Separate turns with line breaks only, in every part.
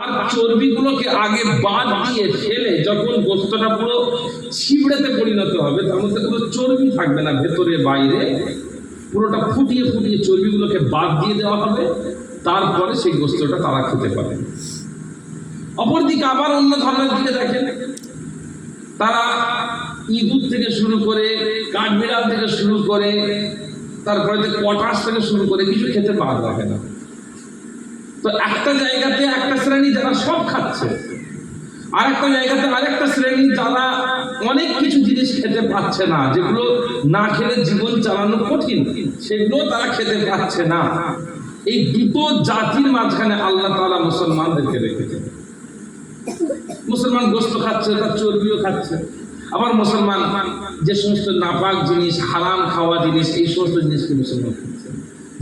আর চর্বিগুলোকে আগে বাদ দিয়ে ফেলে যখন গোস্তটা পুরো ছিবড়েতে পরিণত হবে, তার মধ্যে কোনো চর্বি থাকবে না, ভেতরে বাইরে পুরোটা ফুটিয়ে ফুটিয়ে চর্বিগুলোকে বাদ দিয়ে দেওয়া হবে, তারপরে সেই গোস্তটা তারা খেতে পারে। অপরদিকে আবার অন্য ধর্মের দিকে দেখেন, তারা ইঁদুর থেকে শুরু করে, কাঠবিড়াল থেকে শুরু করে, তারপরে পটাশ থেকে শুরু করে কিছু খেতে পাওয়া যাবে না। তো একটা জায়গাতে একটা শ্রেণী যারা সব খাচ্ছে, আর একটা জায়গাতে আরেকটা শ্রেণী যারা অনেক কিছু জিনিস খেতে পাচ্ছে না, যেগুলো না খেলে জীবন চালানো কঠিন, সেগুলো তারা খেতে পাচ্ছে না। এই দুটো জাতির মাঝখানে আল্লাহ তাআলা মুসলমানদেরকে রেখেছেন। মুসলমান গোশত খাচ্ছে, তার চর্বিও খাচ্ছে। আবার মুসলমান যে সমস্ত নাপাক জিনিস, হারাম খাওয়া জিনিস, এই সমস্ত জিনিসকে মুসলমান খাচ্ছে।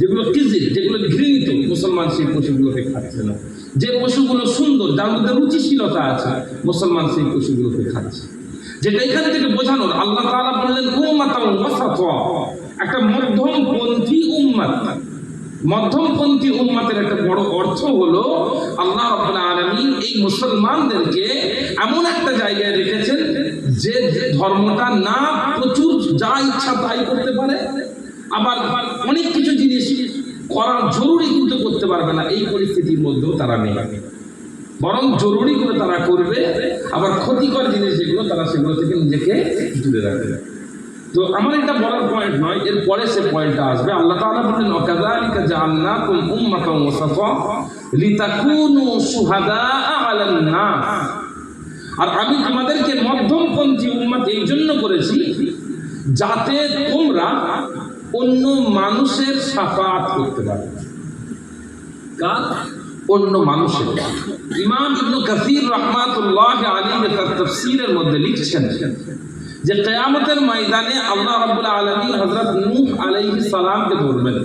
যেগুলো কিজিল, যেগুলো ঘৃণিত, মুসলমান সেই পশুগুলোকে খাচ্ছে না। যে পশুগুলো সুন্দর, যার মধ্যে রুচিশীলতা আছে, মুসলমান সেই পশুগুলোকে খাচ্ছে। যেটা এখান থেকে বোঝানোর, আল্লাহ তাআলা বললেন উম্মাতান ওয়াসাতা, একটা মধ্যমপন্থী উম্মাত। মধ্যমপন্থী উম্মাতের একটা বড় অর্থ হলো আল্লাহ রাব্বুল আলামিন এই মুসলমানদেরকে এমন একটা জায়গায় রেখেছেন যে ধর্মটা না প্রচুর যা ইচ্ছা তাই করতে পারে, আবার অনেক কিছু জিনিস করা জরুরি কিন্তু করতে পারবে না, এই পরিস্থিতির মধ্যেও তারা নেই। বরং জরুরি করে তারা করবে, আবার ক্ষতিকর জিনিস যেগুলো তারা সেগুলো থেকে নিজেকে দূরে রাখবে। তো আমার এটা বলার পয়েন্ট নয়, এর পরে সে পয়েন্টটা আসবে। আল্লাহ তাআলা বলেন ওয়াকাযালিকা জাআলনাকুম উম্মাতান ওয়াসাতা লিতাকুনু শুহাদাআ আলান নাস। আর আমি তোমাদেরকে মধ্যমপন্থী উম্মত এই জন্য করেছি যাতে তোমরা অন্য মানুষের শাফাআত করতে পারো। কার? অন্য মানুষের। ইমাম ইবনে কাসির রাহমাতুল্লাহি আলাইহি তার তাফসীরের মধ্যে লিখছেন যে কিয়ামতের ময়দানে আল্লাহ রাব্বুল আলামিন হযরত নূহ আলাইহিস সালামকে ধরবেন,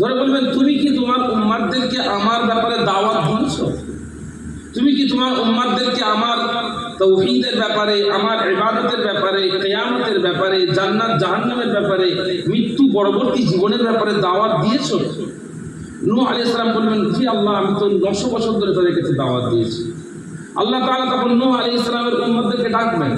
ধরে বলবেন, তুমি কি তোমার উম্মতদেরকে আমার ব্যাপারে দাওয়াত দিয়েছো? তুমি কি তোমার উম্মতদেরকে আমার তাওহীদের ব্যাপারে, আমার ইবাদতের ব্যাপারে, কিয়ামতের ব্যাপারে, জান্নাত জাহান্নামের ব্যাপারে, মৃত্যু পরবর্তী জীবনের ব্যাপারে দাওয়াত দিয়েছো? নূহ আলাইহিস সালাম বলবেন, জি আল্লাহ, আমি তো 900 বছর ধরে তাদের কাছে দাওয়াত দিয়েছি। আল্লাহ তাআলা তখন নূহ আলাইহিস সালামের উম্মতদেরকে ডাকবেন,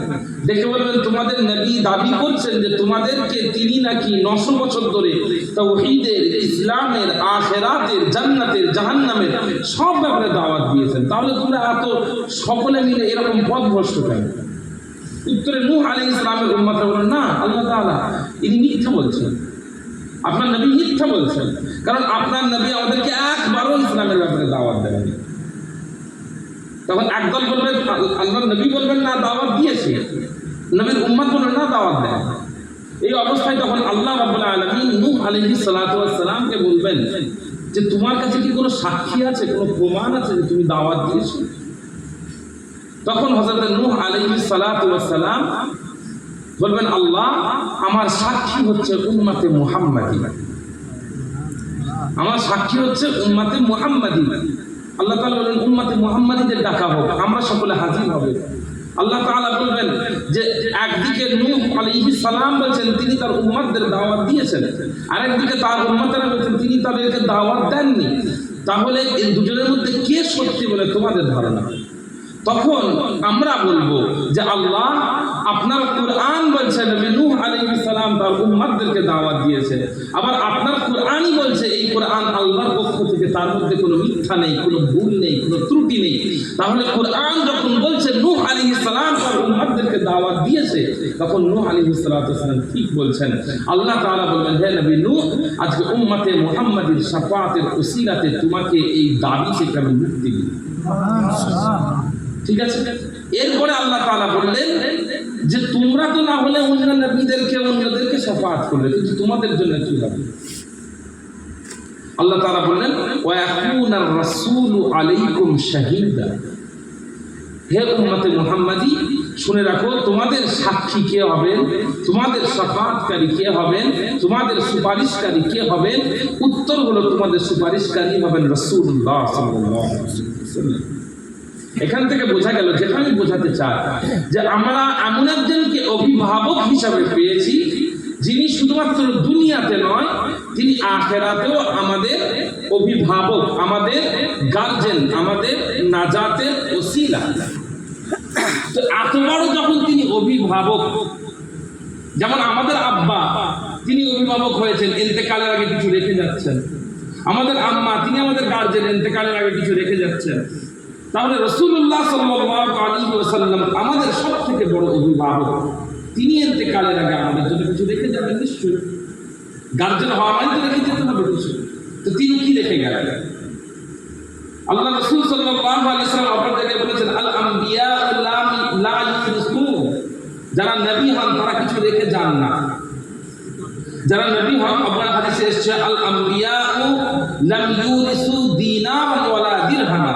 ডেকে বলবেন, তোমাদের নবী দাবি করছেন যে তোমাদেরকে তিনি নাকি 900 বছর ধরে তাওহীদের, ইসলামের, আখিরাতের, জান্নাতের, জাহান্নামের সব ব্যাপারে দাওয়াত দিয়েছেন, তাহলে তোমরা এত সকলে মিলে এরকম পথভ্রষ্ট কেন? উত্তরে নূহ আলাইহিস সালামের উম্মতরা বললেন, না আল্লাহ তাআলা, ইনি মিথ্যা বলছেন, আপনার নবী মিথ্যা বলছেন, কারণ আপনার নবী আমাদেরকে একবারও ইসলামের ব্যাপারে দাওয়াত দেননি। তখন একদল বলবেন, আল্লাহর নবী বলবেন না দাওয়াত দিয়েছে, নবীর উম্মত বলবেন না দাওয়াত দেন। এই অবস্থায় তখন আল্লাহ রাব্বুল আলামিন নূহ আলাইহিস সালাতু ওয়াস সালামকে বলবেন যে তোমার কাছে কি কোনো সাক্ষী আছে, কোনো প্রমাণ আছে যে তুমি দাওয়াত দিয়েছো? তখন হযরত নূহ আলাইহিস সালাতু ওয়াস সালাম বলবেন, আল্লাহ, আমার সাক্ষী হচ্ছে উম্মতে মুহাম্মাদী, আমার সাক্ষী হচ্ছে উম্মতে মুহাম্মাদী। আল্লাহ তাআলা বলেন, উম্মতে মুহাম্মাদীদের ডাকা হোক, আমরা সকলে হাজির হবে। আল্লাহ তাআলা বলবেন যে একদিকে নূহ আলাইহিস সালাম বলছেন তিনি তার উম্মতদের দাওয়াত দিয়েছেন, আরেকদিকে তার উম্মতেরা বলছেন তিনি তাদেরকে দাওয়াত দেননি। তাহলে এই দুজনের মধ্যে কে সত্যি বলে তোমাদের ধারণা? তখন আমরা বলবো যে আল্লাহ, আপনার কুরআন বলছে নবী নূহ আলাইহিস সালাম তার উম্মতদেরকে দাওয়াত দিয়েছে, আবার আপনার কুরআনই বলছে এই কুরআন আল্লাহর পক্ষ থেকে, তার মধ্যে কোনো মিথ্যা নেই, কোনো ভুল নেই, কোনো ত্রুটি নেই। তাহলে কুরআন যখন বলছে নূহ আলাইহিস সালাম তার উম্মতদেরকে দাওয়াত দিয়েছে, তখন নূহ আলাইহিস সালাম ঠিক বলছেন। আল্লাহ তাআলা বলবেন, হে নবী নূহ, আজকে উম্মতে মুহাম্মাদীর শাফাআতের ওসিলাতে তোমাকে এই দাবি থেকে আমি মুক্তি দিই। ঠিক আছে। এরপরে আল্লাহ তাআলা বললেন যে তোমরা তো না হলে অন্য নবীদেরকে, অন্যদেরকে শাফাআত করলে, কিন্তু তোমাদের জন্য কি হবে? আল্লাহ তাআলা বললেন, ওয়া ইয়াকুনার রাসূলু আলাইকুম শাহীদা। হে উম্মতে মুহাম্মাদী, শুনে রাখো, তোমাদের সাক্ষী কে হবেন, তোমাদের শাফাআতকারী কে হবেন, তোমাদের সুপারিশকারী কে হবেন? উত্তর হলো, তোমাদের সুপারিশকারী হবেন রাসূলুল্লাহ সাল্লাল্লাহু আলাইহি ওয়াসাল্লাম। এখান থেকে বোঝা গেল, যেটা আমি বোঝাতে চাই, যে আমরা এমন একজনকে অভিভাবক হিসাবে পেয়েছি যিনি শুধুমাত্র দুনিয়াতে নয়, তিনি আখিরাতেও আমাদের অভিভাবক, আমাদের গার্জেন, আমাদের নাজাতের ওসিলা। তো এত বড় যখন তিনি অভিভাবক, যেমন আমাদের আব্বা তিনি অভিভাবক হয়েছেন, ইন্তেকালের আগে কিছু রেখে যাচ্ছেন। আমাদের আম্মা তিনি আমাদের গার্জেন, ইন্তেকালের আগে কিছু রেখে যাচ্ছেন। তাহলে রাসূলুল্লাহ সাল্লাল্লাহু আলাইহি ওয়াসাল্লাম আমাদের সবথেকে বড় অভিভাবক, তিনি ইন্তেকালের আগে আমাদের জন্য কিছু রেখে যাবেন নিশ্চয়ই। গার্জেন হওয়া মানে তো রেখে যেতে হবে কিছু। তো তিনি কি রেখে গেলেন? আল্লাহ রাসূল সাল্লাল্লাহু আলাইহি ওয়াসাল্লাম অপর জায়গায় বলেছেন, আল আমবিয়া লা ইউরিসুন, যারা নবী হন তারা কিছু রেখে যান না। যারা নবী হন, আপনার হাদিসে এসেছে আল আমবিয়া লাম ইউরিসু দিনার ওয়ালা দিরহাম,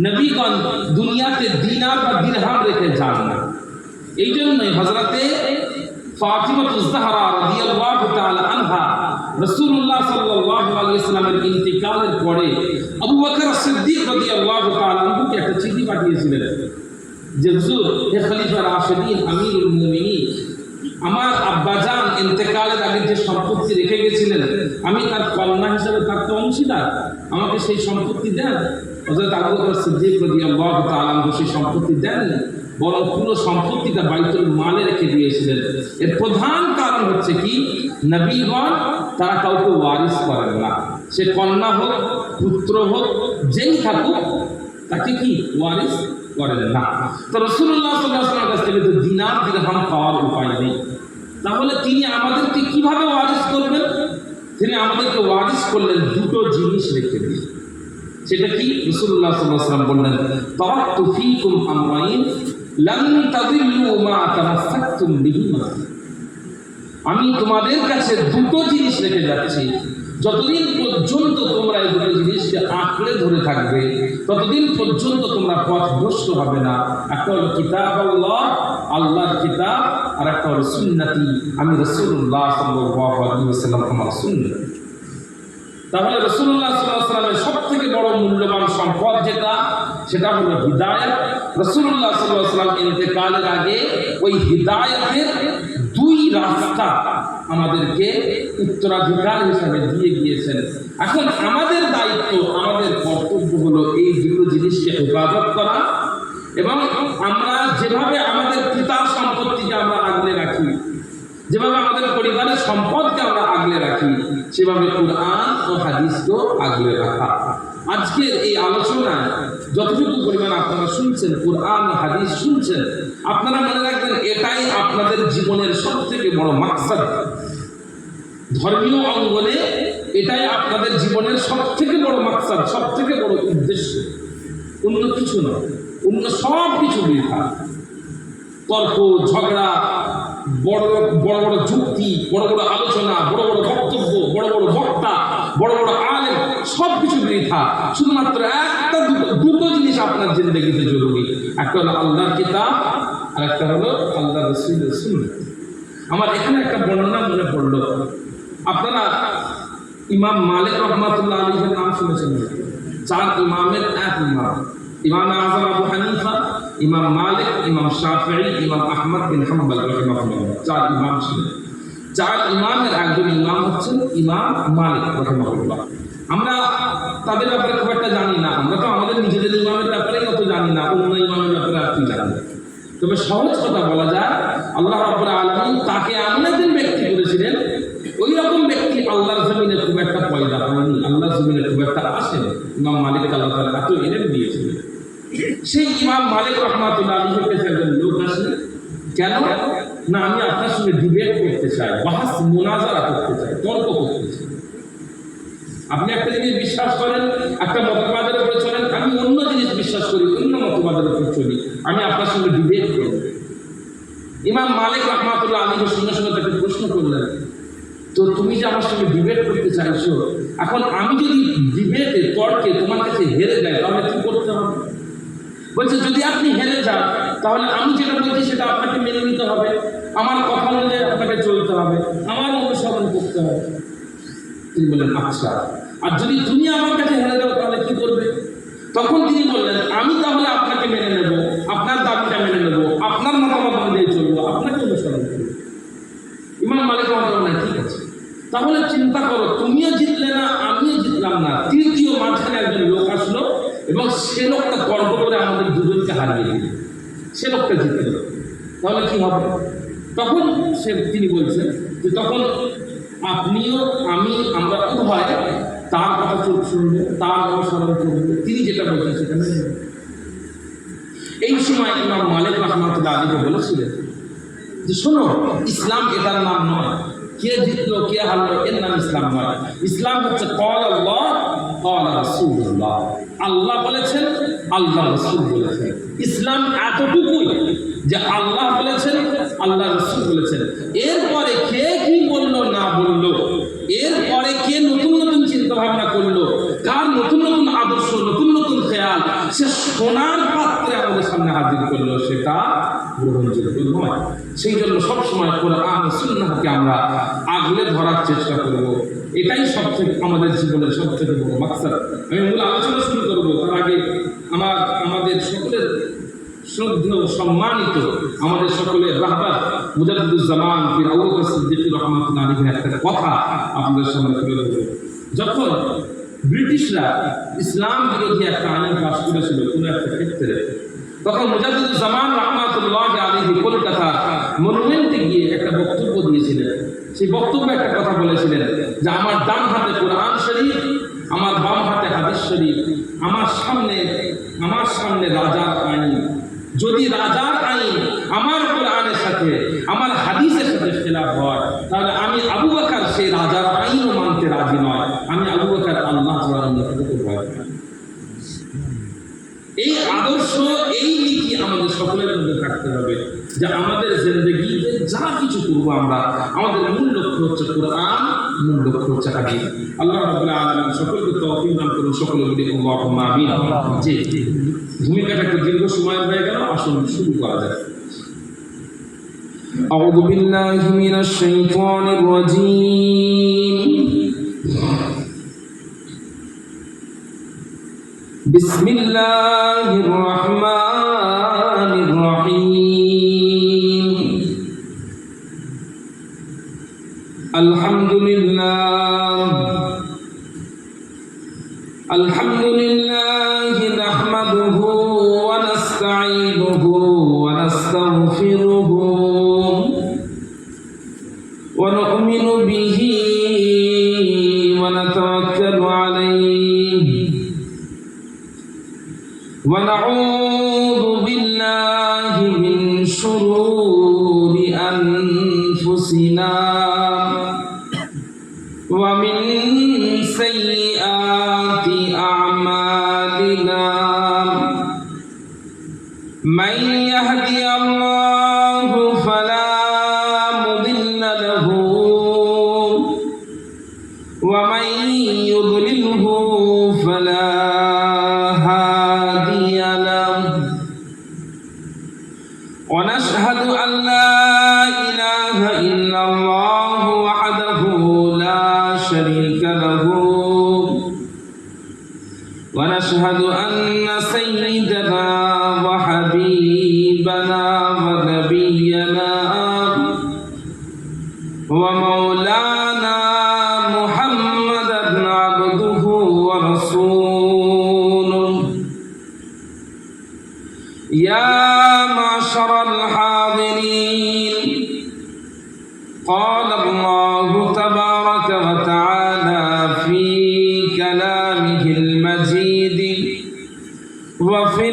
নবীগণ দুনিয়াতে দিনার বা দিরহাম রেখে যান না। এই জন্যই হযরতে ফাতিমাতুজ জাহরা রাদিয়াল্লাহু তাআলা আনহা রাসূলুল্লাহ সাল্লাল্লাহু আলাইহি ওয়াসাল্লামের ইন্তিকালের পরে আবু বকর সিদ্দিক রাদিয়াল্লাহু তাআলা আনহুকে একটা চিঠি পাঠিয়েছিলেন যে হুজুর, হে খলিফা রাশিদিন, আমিরুল মুমিনিন, আমার আব্বাজান ইন্তেকালের আগে যে সম্পত্তি রেখে গেছিলেন, আমি তার কন্যা হিসেবে তার তো অংশীদার, আমাকে সেই সম্পত্তি দেন। হযরত আবু বকর সিদ্দিক রাদিয়াল্লাহু তাআলা আনহু সেই সম্পত্তি দেননি, বরং পুরো সম্পত্তিটা বাইতুল মালে রেখে দিয়েছিলেন। এর প্রধান কারণ হচ্ছে কি, নবীগণ তারা কাউকে ওয়ারিস করেন না, সে কন্যা হোক পুত্র হোক যেই থাকুক, তাকে কি ওয়ারিস করেন না। তো রাসূলুল্লাহ সাল্লাল্লাহু আলাইহি ওয়াসাল্লামের কাছ থেকে তো দিনার দিরহাম পাওয়ার উপায় নেই, তাহলে তিনি আমাদেরকে কিভাবে ওয়ারিস করবেন? তিনি আমাদেরকে ওয়ারিস করলেন দুটো জিনিস রেখে দিয়ে। সেটা কি? রাসূলুল্লাহ সাল্লাল্লাহু আলাইহি ওয়াসাল্লাম বললেন, তারাকতু ফীকুম আমরাইন লান তাদিল্লু মা তামাসসাকতুম বিহিমা, আমি তোমাদের কাছে দুটো জিনিস রেখে যাচ্ছি, যতদিন পর্যন্ত তোমরা এই দুটো জিনিসকে আঁকড়ে ধরে থাকবে ততদিন পর্যন্ত তোমরা পথভ্রষ্ট হবে না। একটা হলো কিতাবুল্লাহ, আল্লাহর কিতাব, আর একটা হলো সুন্নতি, আমি রাসূলুল্লাহ সাল্লাল্লাহু আলাইহি ওয়াসাল্লাম আমার সুন্নাত। তাহলে রাসূলুল্লাহ সাল্লাল্লাহু আলাইহি ওয়াসাল্লামের সবথেকে বড় মূল্যবান সম্পদ যেটা, সেটা হলো হিদায়াত। রাসূলুল্লাহ সাল্লাল্লাহু আলাইহি ওয়াসাল্লাম ইন্তেকালের আগে ওই হিদায়াতের দুই রাস্তা আমাদেরকে উত্তরাধিকার হিসাবে দিয়ে গিয়েছেন। এখন আমাদের দায়িত্ব, আমাদের কর্তব্য হলো এই দুটো জিনিসকে হেফাজত করা, এবং আমরা যেভাবে আমাদের পিতার সম্পত্তিকে আমরা আগলে রাখি, যেভাবে আমাদের পরিবারের সম্পদকে আমরা আগলে রাখি, সেভাবে কুরআন ও হাদিসকেও আগলে রাখা। আজকের এই আলোচনায় যতটুকু পরিমাণ আপনারা শুনছেন, কুরআন ও হাদিস শুনছেন, আপনারা মনে রাখবেন এটাই আপনাদের জীবনের সবথেকে বড় মাকসাদ। ধর্মীয় অঙ্গনে এটাই আপনাদের জীবনের সবথেকে বড় মাকসাদ, সবথেকে বড় উদ্দেশ্য, অন্য কিছু নয়। অন্য সব কিছু বৃথা। তর্ক ঝগড়া, বড় বড় বড় যুক্তি, বড় বড় আলোচনা, বড় বড় বক্তব্য, বড় বড় বক্তা, বড় বড় আলেম, সব কিছু বৃথা। শুধুমাত্র একটা দুটো জিনিস আপনার জিন্দেগিতে জরুরি, একটা হলো আল্লাহর কিতাব, আর একটা হলো আল্লাহ রাসূলের সুন্নাত। আমার এখানে একটা বর্ণনা মনে পড়লো, আপনারা ইমাম মালিক রহমাতুল্লাহ আলাইহির নাম শুনেছেন? চার ইমামের এক ইমাম, ইমাম আযম আবু হানিফা, ইমাম মালিক, ইমাম শাফিঈ, ইমাম আহমদ বিন হাম্বল রাহিমাহুল্লাহ। চার ইমাম ছিলেন। চার ইমামের একজন ইমাম হচ্ছেন ইমাম মালিক রাহিমাহুল্লাহ। আমরা তাদের ব্যাপারে খুব একটা জানি না, আমরা তো আমাদের নিজেদের ইমামের ব্যাপারেই অত জানি না, অন্য ইমামের ব্যাপারে আর কি জানি। তবে সহজ কথা বলা যায়, আল্লাহ রাব্বুল আলামিন তাকে এমন একজন ব্যক্তি করেছিলেন, ওই রকম ব্যক্তি আল্লাহর জমিনে খুব একটা পয়দা হয়নি, আল্লাহর জমিনে খুব একটা আসেনি। ইমাম মালিক আল্লাহ তাআলা এত ইলম দিয়েছিলেন। সেই ইমাম মালিক রহমাতুল্লাহ আলাইহির কাছে একজন লোক আসলেন, কেন না, আমি আপনার সঙ্গে ডিবেট করতে চাই, বাহাস মুনাজারা করতে চাই, তর্ক করতে চাই। আপনি একটা জিনিস বিশ্বাস করেন, একটা মতবাদের উপরে চলেন, আমি অন্য জিনিস বিশ্বাস করি, অন্য মতবাদের উপরে চলি, আমি আপনার সঙ্গে ডিবেট করব। ইমাম মালিক রহমাতুল্লাহ আলাইহির সঙ্গে সঙ্গে তাকে প্রশ্ন করলেন, তো তুমি যে আমার সঙ্গে ডিবেট করতে চাইছো, এখন আমি যদি ডিবেটে তর্কে তোমার কাছে হেরে যাই তাহলে কি করতে হবে? বলছে, যদি আপনি হেরে যান তাহলে আমি যেটা বলছি সেটা আপনাকে মেনে নিতে হবে, আমার কথা অনুযায়ী আপনাকে চলতে হবে, আমার অনুসরণ করতে হবে। তিনি বললেন, আচ্ছা, আর যদি তুমি আমার কাছে হেরে যাও তাহলে কি করবে? তখন তিনি বললেন, আমি তাহলে আপনাকে মেনে নেব, আপনার দাবিটা মেনে নেব, আপনার মতামত অনুযায়ী চলবো, আপনাকে অনুসরণ করবো। ইমাম মালিক রহমাতুল্লাহ আমাদের দুজনকে হারিয়ে দিল, সে লোকটা জিতল, তাহলে কি হবে? তখন তিনি বলছেন যে তখন আপনিও আমরা উভয় তার কথা শুনবো, তার অনুসরণ করবো, তিনি যেটা বলছেন সেটা মেনে নেব। এই সময় ইমাম মালিক রাহমাতুল্লাহ আলাইহি বলেছিলেন যে শোনো, ইসলাম এটার নাম নয়, কে জিতলো কে হারলো এর নাম ইসলাম নয়। ইসলাম হচ্ছে ক্বাল আল্লাহ ক্বাল রাসূলুল্লাহ, আল্লাহ বলেছেন, আল্লাহ রাসূল বলেছেন। ইসলাম এতটুকুই যে আল্লাহ বলেছেন, আল্লাহ রাসূল বলেছেন। এরপরে কে কি বললো না বললো, এরপরে কে নতুন নতুন চিন্তা ভাবনা করলো, কার নতুন নতুন আদর্শ, নতুন নতুন খেয়াল সে সোনার পাত্রে আমাদের সামনে হাজির করলো, সেটা গ্রহণযোগ্য নয়। সেই জন্য সবসময় কোরআন ও সুন্নাহকে আমরা আগলে ধরার চেষ্টা করব, এটাই সবচেয়ে আমাদের জীবনের সবচেয়ে বড় মাকসাদ। আমি মূল আলোচনা শুরু করবো তার আগে আমাদের সকলের শ্রদ্ধেয় সম্মানিত, আমাদের সকলের রাহবার মুজাদ্দিদুজ্জামান পীর আবু বকর সিদ্দিক রাহমাতুল্লাহ আলাইহির একটা কথা আপনাদের সামনে তুলে ধরব। যখন ব্রিটিশরা ইসলাম বিরোধী একটা আইন পাস করেছিল কোনো একটা ক্ষেত্রে, তখন মুজাদ্দিদুজ্জামান রাহমাতুল্লাহ আলাইহি কলকাতা মনুমেন্টে গিয়ে একটা বক্তব্য দিয়েছিলেন। সেই বক্তব্যে একটা কথা বলেছিলেন যে আমার ডান হাতে কোরআন শরীফ, আমার বাম হাতে হাদিস শরীফ, আমার সামনে রাজার আইন। যদি রাজার আইন আমার কোরআনের সাথে, আমার হাদিসের সাথে খেলাফ হয়, তাহলে আমি আবু বকর সেই রাজার আইনও মানতে রাজি নয়, আমি আবু বকর আল্লাহ তাআলার ভয়। এই আদর্শ, এই নীতি আমাদের সকলের মধ্যে থাকতে হবে যে আমাদের জিন্দেগিতে যা কিছু করবো আমরা, আমাদের মূল লক্ষ্য হচ্ছে কোরআন, মূল লক্ষ্য হচ্ছে হাদিস। আল্লাহ রাব্বুল আলামিন সকলকে তৌফিক দান করুন, সকলে বলি আল্লাহুম্মা আমিন। জি, ভূমিকাটা একটু দীর্ঘ সময় হয়ে গেল, আসুন শুরু করা যাক। আউযু বিল্লাহি মিনাশ শাইতানির রাজীম। বিসমিল্লাহির রহমানির রহিম। আলহামদুলিল্লাহ নাহমাদুহু ওয়া নাস্তাঈনুহু ওয়া নাস্তাগফিরুহু ওয়া নু'মিনু বিহি ওয়া নাতাওয়াক্কালু আলাইহি ওয়া নাউযু বিল্লাহি মিন শুরুরি আনফুসিনা ওয়া মিন সাইয়্যাতি আ'মালিনা। মান ইয়াহদিয়াল্লাহু ফালা মুদিল্লা লাহু ওয়া মান ইউদ্লিলহু ফালা হাদিয়া লাহু। ওয়া নাশহাদু আন লা ইলাহা ইল্লাল্লাহু ওয়াহদাহু লা শারীকা লাহু ওয়া নাশহাদু আন্না সাইয়্যিদানা ওয়া হাবিবানা ওয়া নাবিয়্যানা ওয়া মাওলানা মুহাম্মাদান আবদুহু ওয়া রাসূলুহু। ইয়া মা'শারাল হাদিরিন, قال الله تبارك وتعالى في كلامه المجيد وفي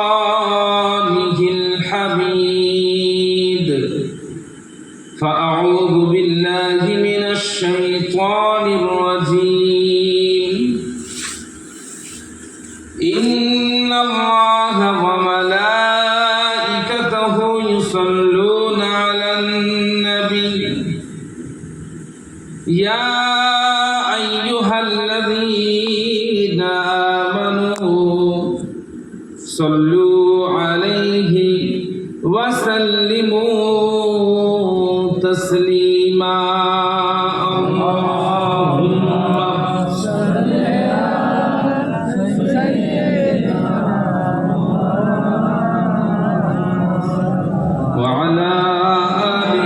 الفرقانه الحميد. فأعوذ بالله من الشيطان الرجيم. إن الله وملائكته يصلون على النبي يا أيها الذين آمنوا صلوا عليه وسلموا تسليما. اللهم صل على سيدنا وعلى آل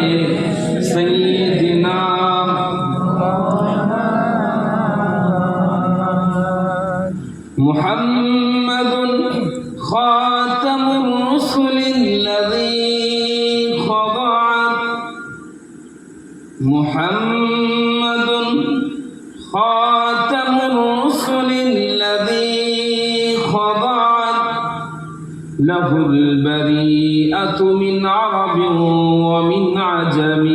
سيدنا محمد خاتم الرسل الذي خضعت محمد خاتم الرسل الذي خضعت له البريئة من عرب ومن عجم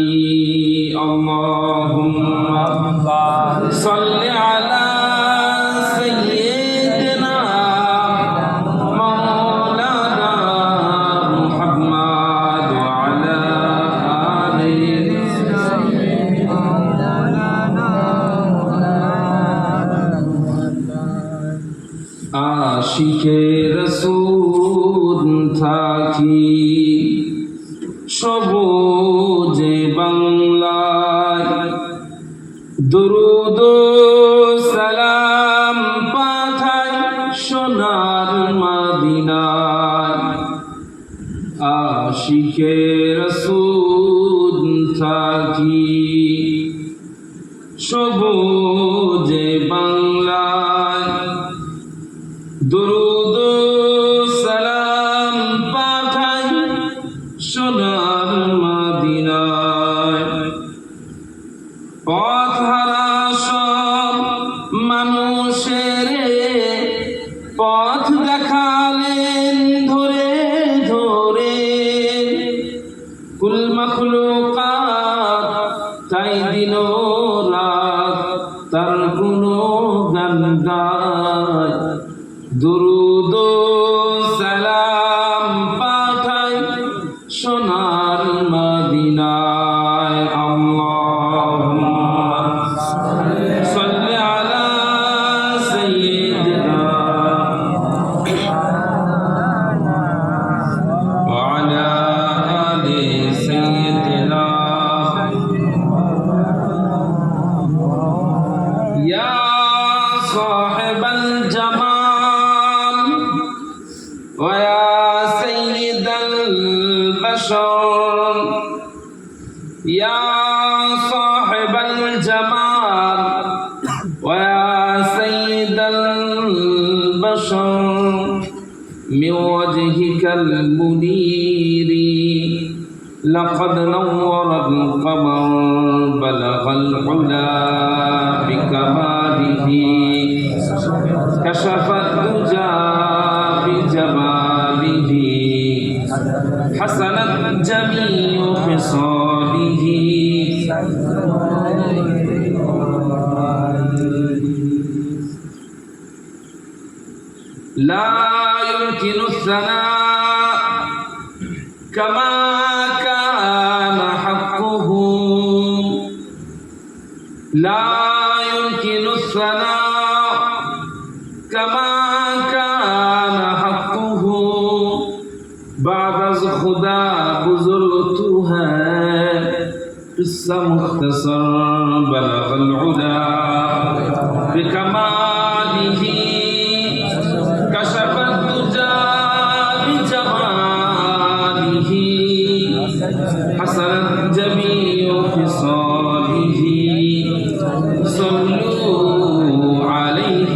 اللهم صل على سيدنا مولانا محمد وعلى آله আশিকে রাসূল থাকি সবুজে বাংলায় দুরুদ সালাম পাঠাই সোনার মদিনায় আশিকে রাসূল থাকি সবুজে বাংলায় দুরুদ সালাম পাঠাই সোনার মদিনায় পথহারা সব মানুষের পথ দেখালেন ধরে ধরে কুল মাখলুকাত তাই দিন রাত তার গুণগান গায় দুরুদ সালাম পাঠাই সোনার মদিনায় আল্লাহুম্মা সাল্লি আলা সাইয়্যিদিনা ওয়া আলা আলি সাইয়্যিদিনা ইয়া সাহিবাল জামাল ويا سيد البشر يا صاحب الجمال ويا سيد البشر من وجهك المنير لقد نور القمر بلغ العلا بكماله كشف الدجى بجماله حسنت جميع خصاله لا يمكن الثناء كما كان حقه لا يمكن الثناء كما كان حقه بعد از خدا بزرگ تو ہے قصہ مختصر بلغ العلا بکماله کشف الدجى بجماله حسنت جميع خصاله صلوا عليه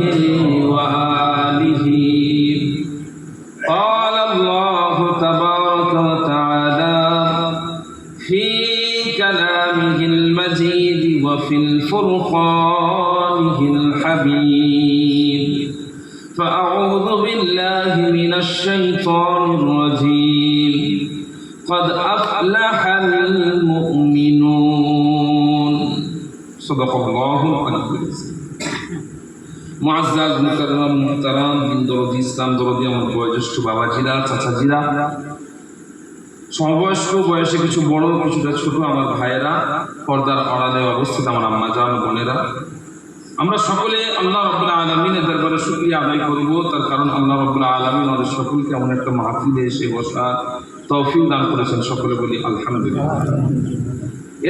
وآله قال الله تبارك وتعالى في كلامه المجيد وفي الفرقانه الحميد فأعوذ بالله من الشيطان الرجيم قد أفلح المؤمنون صدق الله العظيم মুআজ্জাজ মুকাররম মুহতারাম দিন দরদি ইসলাম দরদি আমার বয়োজ্যেষ্ঠ বাবাজিরা চাচাজিরা সমবয়স্ক বয়সে কিছু বড় কিছুটা ছোট আমার ভাইয়েরা পর্দার আড়ালে অবস্থিত আমার আম্মা জান বোনেরা আমরা সকলে আল্লাহ রাব্বুল আলামিনের দরবারে শুকরিয়া আদায় করব তার কারণ আল্লাহ রাব্বুল আলামিন আমাদের সকলকে এমন একটা মাহফিলে এসে বসার তৌফিক দান করেছেন সকলে বলি আলহামদুলিল্লাহ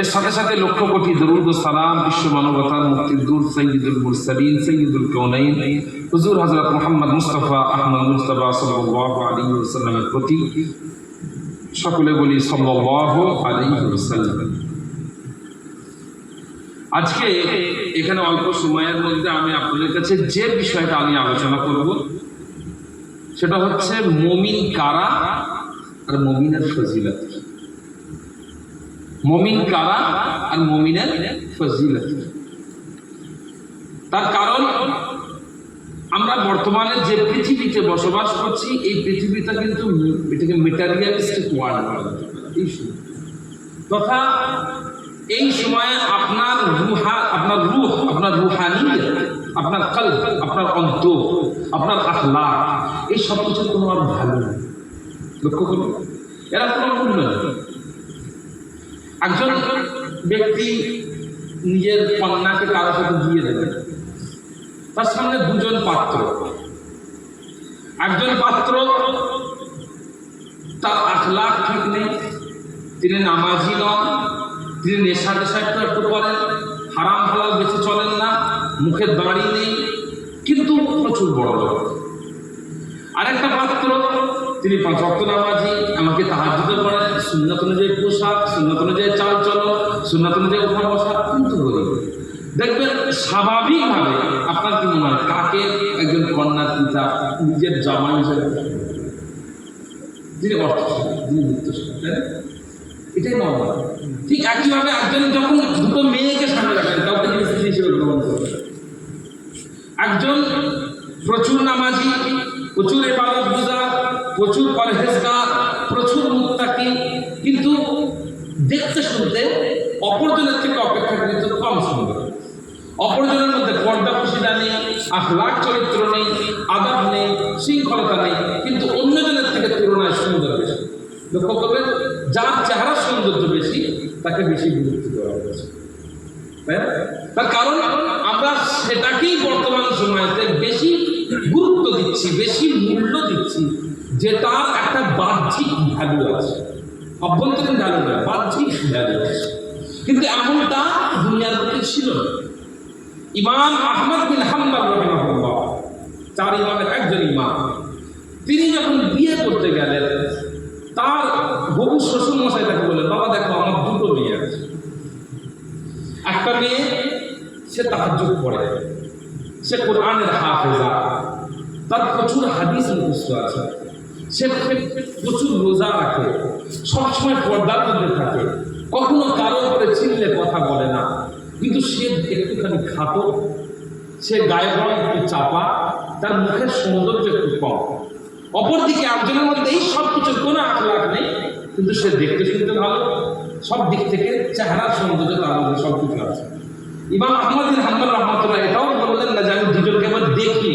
এর সাথে সাথে লক্ষ কোটি দরুদ ও সালাম বিশ্ব মানবতার মুক্তির দূত সাইয়্যিদুল মুরসালিন সাইয়্যিদুল কাউনাইন হুজুর হযরত মুহাম্মদ মুস্তাফা আহমদ মুস্তাফা সাল্লাল্লাহু আলাইহি ওয়াসাল্লামের প্রতি সকলে বলি সাল্লাল্লাহু আলাইহি ওয়াসাল্লাম। আজকে এখানে অল্প সময়ের মধ্যে আমি আপনাদের কাছে যে বিষয়টা আমি আলোচনা করব সেটা হচ্ছে মুমিন কারা আর মুমিনের ফজিলত। মুমিন কারা আর মুমিনের ফজিলত। তার কারণ আমরা বর্তমানে যে পৃথিবীতে বসবাস করছি, এই পৃথিবীটা কিন্তু এটাকে মেটারিয়ালিস্টিক ওয়ার্ল্ড তথা এই সময়ে আপনার রুহানিয়ত, আপনার কলব, আপনার অন্তর, আপনার আখলাক, এই সব কিছুর কোনো আর ভ্যালু নেই। লক্ষ্য করুন, এরা কোনো মূল্য নেই। একজন ব্যক্তি নিজের কন্যাকে কারোর সাথে দিয়ে দেবে, তার সামনে দুজন পাত্র। একজন পাত্র তার আখলাক ঠিক নেই, তিনি নামাজি নন, তিনি নেশা একটু করেন, হারাম হালাল বেঁচে চলেন না, মুখে দাড়ি নেই, কিন্তু প্রচুর বড় লোক। আরেকটা পাত্র, তিনি 5 ওয়াক্ত নামাজি, আমাকে তাহাজ্জুদ করেন, সুন্নাত অনুযায়ী পোশাক, সুন্নাত অনুযায়ী চাল চলন, সুন্নাত অনুযায়ী ওঠা বসা, কিন্তু গরিব। দেখবেন স্বাভাবিকভাবে আপনার কি মনে হয় কাকে একজন কন্যার পিতা নিজের জামাই হিসেবে, যিনি অর্থশালী, যিনি নৃত্যশালী, তাই না? এটাই নর্মাল। ঠিক একইভাবে একজন যখন দুটো মেয়েকে সামনে রাখেন, কাউকে স্ত্রী হিসেবে গ্রহণ করবেন। একজন প্রচুর নামাজি, প্রচুর ইবাদতগুজার, প্রচুর পরহেজগার, প্রচুর মুত্তাকি, কিন্তু দেখতে শুনতে অপরজনের থেকে অপেক্ষাকৃত কম সুন্দর। অপরজনের মধ্যে পর্দাপশিদা নেই, আখলাক চরিত্র নেই, আদব নেই, শৃঙ্খলতা নেই, কিন্তু অন্যজনের থেকে তুলনায় সুন্দর বেশি। লক্ষ্য করবেন, যার চেহারা সৌন্দর্য বেশি তাকে বেশি গুরুত্ব দেওয়া হয়েছে। তার কারণ আমরা সেটাকেই বর্তমান সময়তে বেশি গুরুত্ব দিচ্ছি, বেশি মূল্য দিচ্ছি, যেটার একটা বাহ্যিক ভ্যালু আছে, অভ্যন্তরীণ ভ্যালু নয়, বাহ্যিক ভ্যালু আছে। কিন্তু এমনটা দুনিয়ার মধ্যে ছিল না। ইমাম আহমদ বিন হাম্বল রাহিমাহুল্লাহ, 4 ইমামের একজন ইমাম, তিনি যখন বিয়ে করতে গেলেন, তার বহু শ্বশুর মশাই তাকে বললেন, বাবা দেখো আমার 2টো মেয়ে আছে। একটা মেয়ে সে তাহাজ্জুদ পড়ে, সে কোরআনের হাফেজা, তার প্রচুর হাদিস মুখস্থ আছে, সে প্রচুর রোজা রাখে, সবসময় পর্দার মধ্যে থাকে, কখনো কারো উপরে চিনলে কথা বলে না, কিন্তু সে একটুখানি খাটো, সে গায়ের রং একটু চাপা, তার মুখের সৌন্দর্য একটু কম। অপরদিকে একজনের মধ্যে এই সব কিছুর কোনো আখলাক নেই, কিন্তু সে দেখতে শুনতে ভালো, সব দিক থেকে চেহারার সৌন্দর্য তার মধ্যে সব কিছু আছে। ইমাম আহমদ বিন হাম্বল রাহমাতুল্লাহ এটাও বললেন না যে আমি দুজনকে আবার দেখি,